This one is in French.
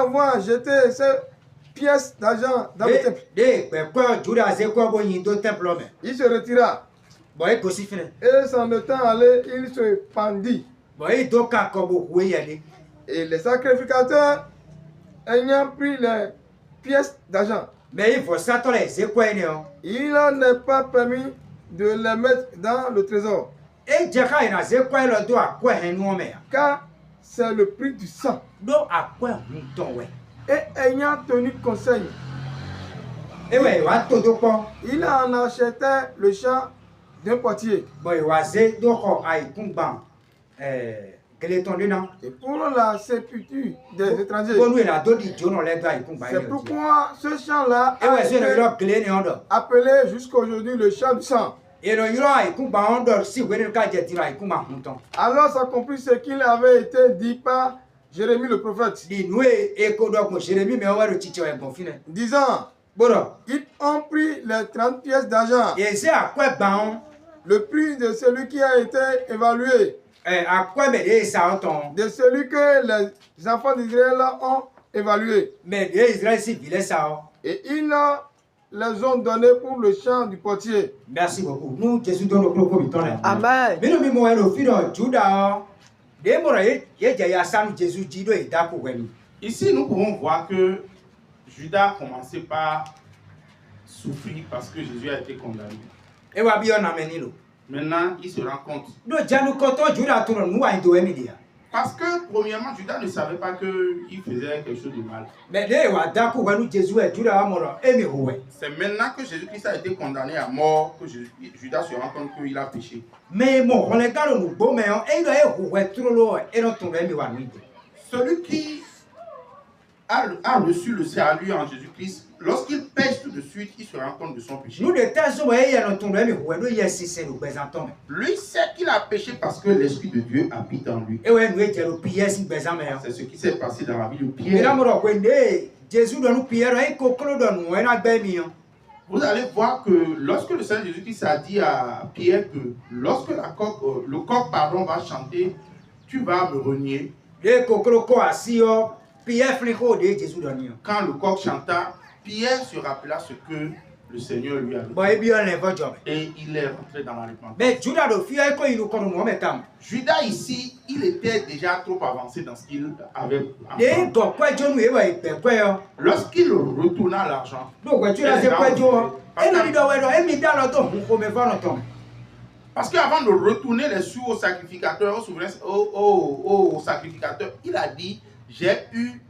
avoir jeté ces pièces d'argent dans le temple, il se retira. Et s'en étant allé, il se pendit. Et les sacrificateurs, ayant pris les pièces d'argent, il n'est pas permis de les mettre dans le trésor. Car c'est le prix du sang. Et ayant tenu conseil, il en achetait le champ d'un potier. Et pour la sépulture des étrangers. C'est pourquoi ce champ-là a été appelé jusqu'à aujourd'hui le champ du sang. Alors s'accomplit ce qu'il avait été dit par Jérémie le prophète. Disant, ils ont pris les 30 pièces d'argent, le prix de celui qui a été évalué, de celui que les enfants d'Israël ont évalué. Et ils les ont donnés pour le champ du potier. Merci beaucoup. Nous, Jésus donne notre propre. Amen. Ici, nous pouvons voir que Judas a commencé par souffrir parce que Jésus a été condamné. Maintenant, il se rend compte. Parce que, premièrement, Judas ne savait pas qu'il faisait quelque chose de mal. C'est maintenant que Jésus-Christ a été condamné à mort que Judas se rend compte qu'il a péché. Celui qui a reçu le salut en Jésus-Christ, lorsqu'il pêche tout de suite, il se rend compte de son péché. Lui sait qu'il a péché parce que l'Esprit de Dieu habite en lui. C'est ce qui s'est passé dans la vie de Pierre. Vous allez voir que lorsque le Seigneur Jésus-Christ a dit à Pierre que lorsque le coq va chanter, tu vas me renier. Quand le coq chanta, Pierre se rappela ce que le Seigneur lui a dit. Et il est rentré dans la repentance. Judas ici, il était déjà trop avancé dans ce qu'il avait. Lorsqu'il retourna l'argent, parce qu'avant de retourner les sous au sacrificateur, au sacrificateur, il a dit, j'ai eu